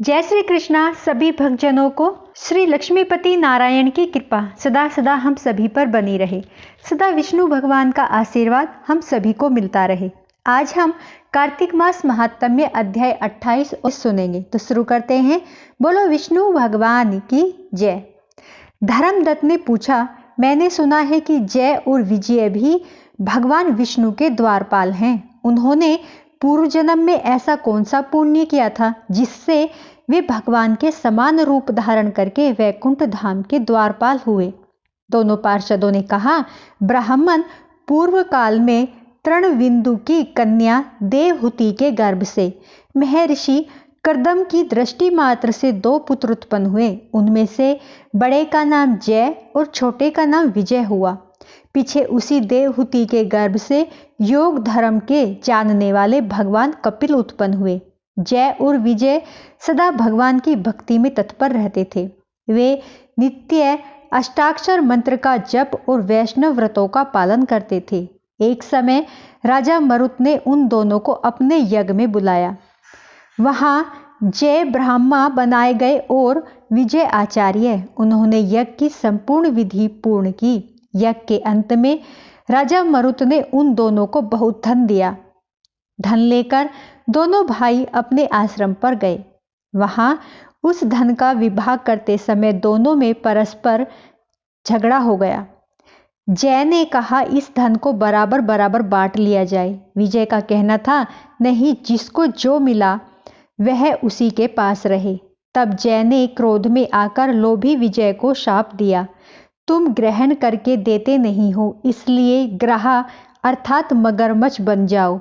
जय श्री कृष्णा। सभी भक्तजनों को श्री लक्ष्मीपति नारायण की कृपा सदा सदा हम सभी पर बनी रहे। सदा विष्णु भगवान का आशीर्वाद हम सभी को मिलता रहे। आज हम कार्तिक मास महात्म्य अध्याय 28 सुनेंगे, तो शुरू करते हैं। बोलो विष्णु भगवान की जय। धर्मदत्त ने पूछा, मैंने सुना है कि जय और विजय भी भगवान विष्णु के द्वारपाल हैं। उन्होंने पूर्व जन्म में ऐसा कौन सा पुण्य किया था जिससे वे भगवान के समान रूप धारण करके वैकुंठ धाम के द्वारपाल हुए। दोनों पार्षदों ने कहा, ब्राह्मण पूर्व काल में तृणविंदु की कन्या देवहूति के गर्भ से महर्षि कर्दम की दृष्टि मात्र से 2 पुत्र उत्पन्न हुए। उनमें से बड़े का नाम जय और छोटे का नाम विजय हुआ। पीछे उसी देवहूति के गर्भ से योग धर्म के जानने वाले भगवान कपिल उत्पन्न हुए। जय और विजय सदा भगवान की भक्ति में तत्पर रहते थे। वे नित्य अष्टाक्षर मंत्र का जप और वैष्णव व्रतों का पालन करते थे। एक समय राजा मरुत ने उन दोनों को अपने यज्ञ में बुलाया। वहां जय ब्राह्मण बनाए गए और विजय आचार्य। उन्होंने यज्ञ की संपूर्ण विधि पूर्ण की। यज्ञ के अंत में राजा मरुत ने उन दोनों को बहुत धन दिया। धन लेकर दोनों भाई अपने आश्रम पर गए। वहां उस धन का विभाग करते समय दोनों में परस्पर झगड़ा हो गया। जय ने कहा, इस धन को बराबर बराबर बांट लिया जाए। विजय का कहना था, नहीं, जिसको जो मिला वह उसी के पास रहे। तब जय ने क्रोध में आकर लोभी विजय को शाप दिया, तुम ग्रहण करके देते नहीं हो, इसलिए ग्राह अर्थात मगरमच्छ बन जाओ।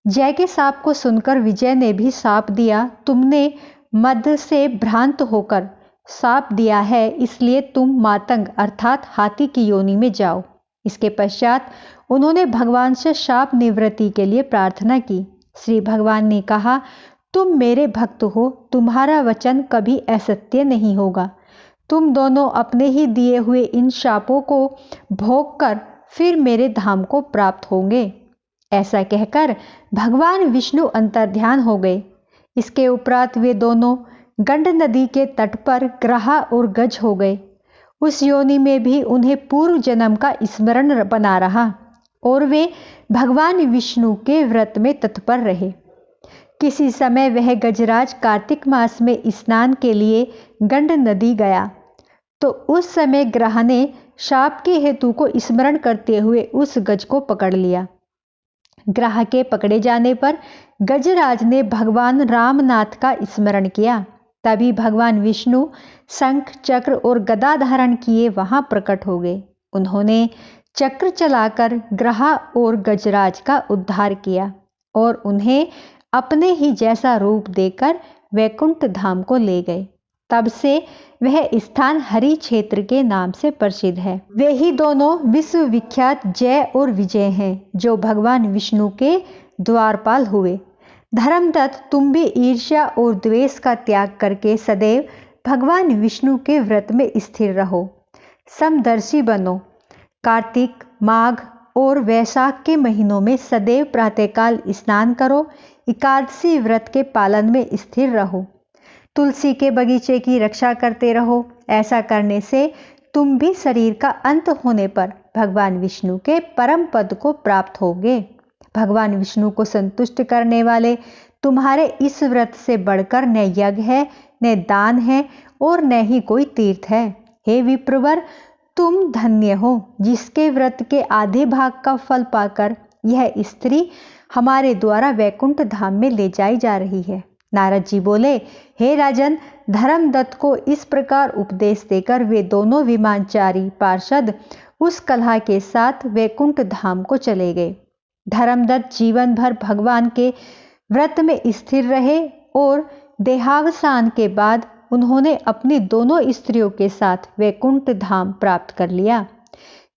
जय के शाप को सुनकर विजय ने भी शाप दिया, तुमने मद से भ्रांत होकर शाप दिया है, इसलिए तुम मातंग अर्थात हाथी की योनि में जाओ। इसके पश्चात उन्होंने भगवान से शाप निवृत्ति के लिए प्रार्थना की। श्री भगवान ने कहा, तुम मेरे भक्त हो, तुम्हारा वचन कभी असत्य नहीं होगा। तुम दोनों अपने ही दिए हुए इन शापों को भोग कर फिर मेरे धाम को प्राप्त होंगे। ऐसा कहकर भगवान विष्णु अंतर्ध्यान हो गए। इसके उपरांत वे दोनों गंड नदी के तट पर ग्राह और गज हो गए। उस योनि में भी उन्हें पूर्व जन्म का स्मरण बना रहा और वे भगवान विष्णु के व्रत में तत्पर रहे। किसी समय वह गजराज कार्तिक मास में स्नान के लिए गंड नदी गया, तो उस समय ग्राह ने शाप के हेतु को स्मरण करते हुए उस गज को पकड़ लिया। ग्राह के पकड़े जाने पर गजराज ने भगवान रामनाथ का स्मरण किया। तभी भगवान विष्णु शंख चक्र और गदा धारण किए वहां प्रकट हो गए। उन्होंने चक्र चलाकर ग्राह और गजराज का उद्धार किया और उन्हें अपने ही जैसा रूप देकर वैकुंठ धाम को ले गए। तब से वह स्थान हरि क्षेत्र के नाम से प्रसिद्ध है। वे ही दोनों विश्व विख्यात जय और विजय हैं, जो भगवान विष्णु के द्वारपाल हुए। धर्मदत्त, तुम भी ईर्ष्या और द्वेष का त्याग करके सदैव भगवान विष्णु के व्रत में स्थिर रहो। समदर्शी बनो। कार्तिक, माघ और वैशाख के महीनों में सदैव प्रातःकाल स्नान करो। एकादशी व्रत के पालन में स्थिर रहो। तुलसी के बगीचे की रक्षा करते रहो। ऐसा करने से तुम भी शरीर का अंत होने पर भगवान विष्णु के परम पद को प्राप्त होगे। भगवान विष्णु को संतुष्ट करने वाले तुम्हारे इस व्रत से बढ़कर न यज्ञ है, न दान है और न ही कोई तीर्थ है। हे विप्रवर, तुम धन्य हो, जिसके व्रत के आधे भाग का फल पाकर यह स्त्री हमारे द्वारा वैकुंठ धाम में ले जाई जा रही है। नारद जी बोले, हे राजन, धर्मदत्त को इस प्रकार उपदेश देकर वे दोनों विमानचारी पार्षद उस कलह के साथ वैकुंठ धाम को चले गए। धर्मदत्त जीवन भर भगवान के व्रत में स्थिर रहे और देहावसान के बाद उन्होंने अपनी दोनों स्त्रियों के साथ वैकुंठ धाम प्राप्त कर लिया।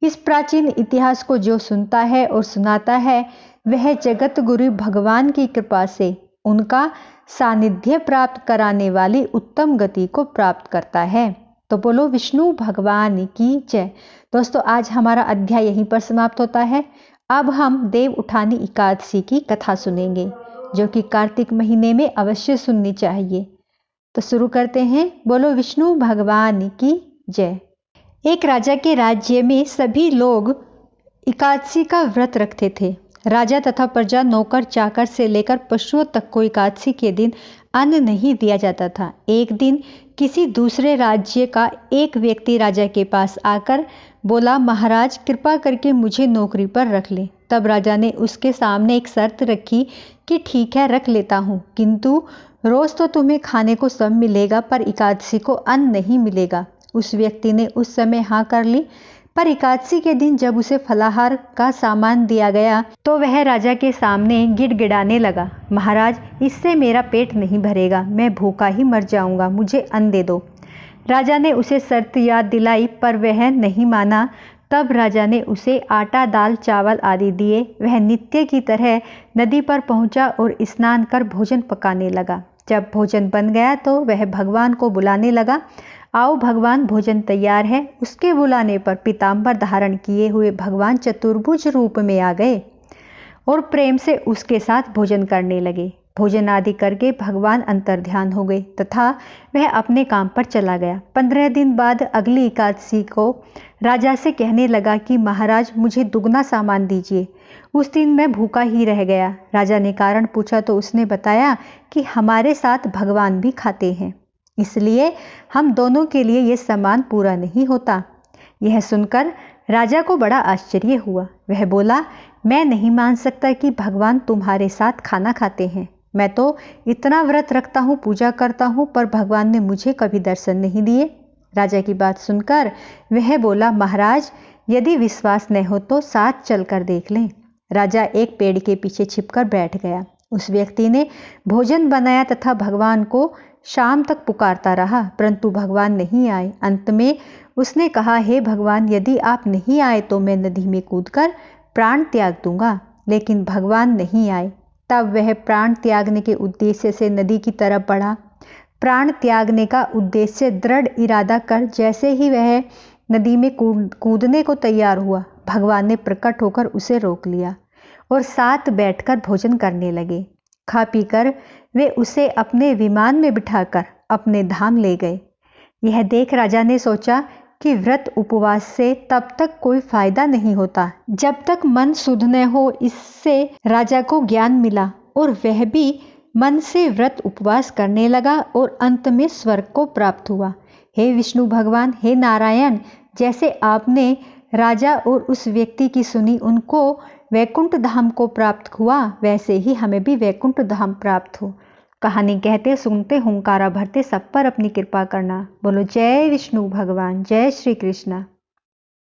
इस प्राचीन इतिहास को जो सुनता है और सुनाता है, वह जगत गुरु भगवान की कृपा से उनका सानिध्य प्राप्त कराने वाली उत्तम गति को प्राप्त करता है। तो बोलो विष्णु भगवान की जय। दोस्तों, आज हमारा अध्याय यहीं पर समाप्त होता है। अब हम देव उठानी एकादशी की कथा सुनेंगे, जो कि कार्तिक महीने में अवश्य सुननी चाहिए। तो शुरू करते हैं। बोलो विष्णु भगवान की जय। एक राजा के राज्य में सभी लोग एकादशी का व्रत रखते थे। राजा तथा प्रजा, नौकर चाकर से लेकर पशुओं तक को एकादशी के दिन अन्न नहीं दिया जाता था। एक दिन किसी दूसरे राज्य का एक व्यक्ति राजा के पास आकर बोला, महाराज कृपा करके मुझे नौकरी पर रख लें। तब राजा ने उसके सामने एक शर्त रखी कि ठीक है, रख लेता हूँ, किंतु रोज तो तुम्हें खाने को सब मिलेगा, पर एकादशी को अन्न नहीं मिलेगा। उस व्यक्ति ने उस समय हाँ कर ली, पर एकादशी के दिन जब उसे फलाहार का सामान दिया गया तो वह राजा के सामने गिड़गिड़ाने लगा, महाराज इससे मेरा पेट नहीं भरेगा, मैं भूखा ही मर जाऊंगा, मुझे अन्न दे दो। राजा ने उसे शर्त याद दिलाई, पर वह नहीं माना। तब राजा ने उसे आटा, दाल, चावल आदि दिए। वह नित्य की तरह नदी पर पहुंचा और स्नान कर भोजन पकाने लगा। जब भोजन बन गया तो वह भगवान को बुलाने लगा, आओ भगवान, भोजन तैयार है। उसके बुलाने पर पीताम्बर धारण किए हुए भगवान चतुर्भुज रूप में आ गए और प्रेम से उसके साथ भोजन करने लगे। भोजन आदि करके भगवान अंतर्ध्यान हो गए तथा वह अपने काम पर चला गया। 15 दिन बाद अगली एकादशी को राजा से कहने लगा कि महाराज मुझे दुगना सामान दीजिए। उस दिन मैं भूखा ही रह गया। राजा ने कारण पूछा तो उसने बताया कि हमारे साथ भगवान भी खाते हैं, इसलिए हम दोनों के लिए ये सामान पूरा नहीं होता। यह सुनकर राजा को बड़ा आश्चर्य हुआ। वह बोला, मैं नहीं मान सकता कि भगवान तुम्हारे साथ खाना खाते हैं। मैं तो इतना व्रत रखता हूँ, पूजा करता हूँ, पर भगवान ने मुझे कभी दर्शन नहीं दिए। राजा की बात सुनकर वह बोला, महाराज यदि विश्वास न हो तो साथ चलकर देख लें। राजा एक पेड़ के पीछे छिपकर बैठ गया। उस व्यक्ति ने भोजन बनाया तथा भगवान को शाम तक पुकारता रहा, परंतु भगवान नहीं आए। अंत में उसने कहा, हे भगवान, यदि आप नहीं आए तो मैं नदी में कूदकर प्राण त्याग दूंगा। लेकिन भगवान नहीं आए। तब वह प्राण त्यागने के उद्देश्य से नदी की तरफ बढ़ा। प्राण त्यागने का उद्देश्य दृढ़ इरादा कर जैसे ही वह नदी में कूदने को तैयार हुआ, भगवान ने प्रकट होकर उसे रोक लिया और साथ बैठकर भोजन करने लगे। खा पीकर वे उसे अपने विमान में बिठाकर अपने धाम ले गए। यह देख राजा ने सोचा कि व्रत उपवास से तब तक कोई फायदा नहीं होता जब तक मन शुद्ध न हो। इससे राजा को ज्ञान मिला और वह भी मन से व्रत उपवास करने लगा और अंत में स्वर्ग को प्राप्त हुआ। हे विष्णु भगवान, हे नारायण, जैसे आपने राजा और उस व्यक्ति की सुनी, उनको वैकुंठ धाम को प्राप्त हुआ, वैसे ही हमें भी वैकुंठ धाम प्राप्त हो। कहानी कहते सुनते हुंकारा भरते सब पर अपनी कृपा करना। बोलो जय विष्णु भगवान, जय श्री कृष्णा।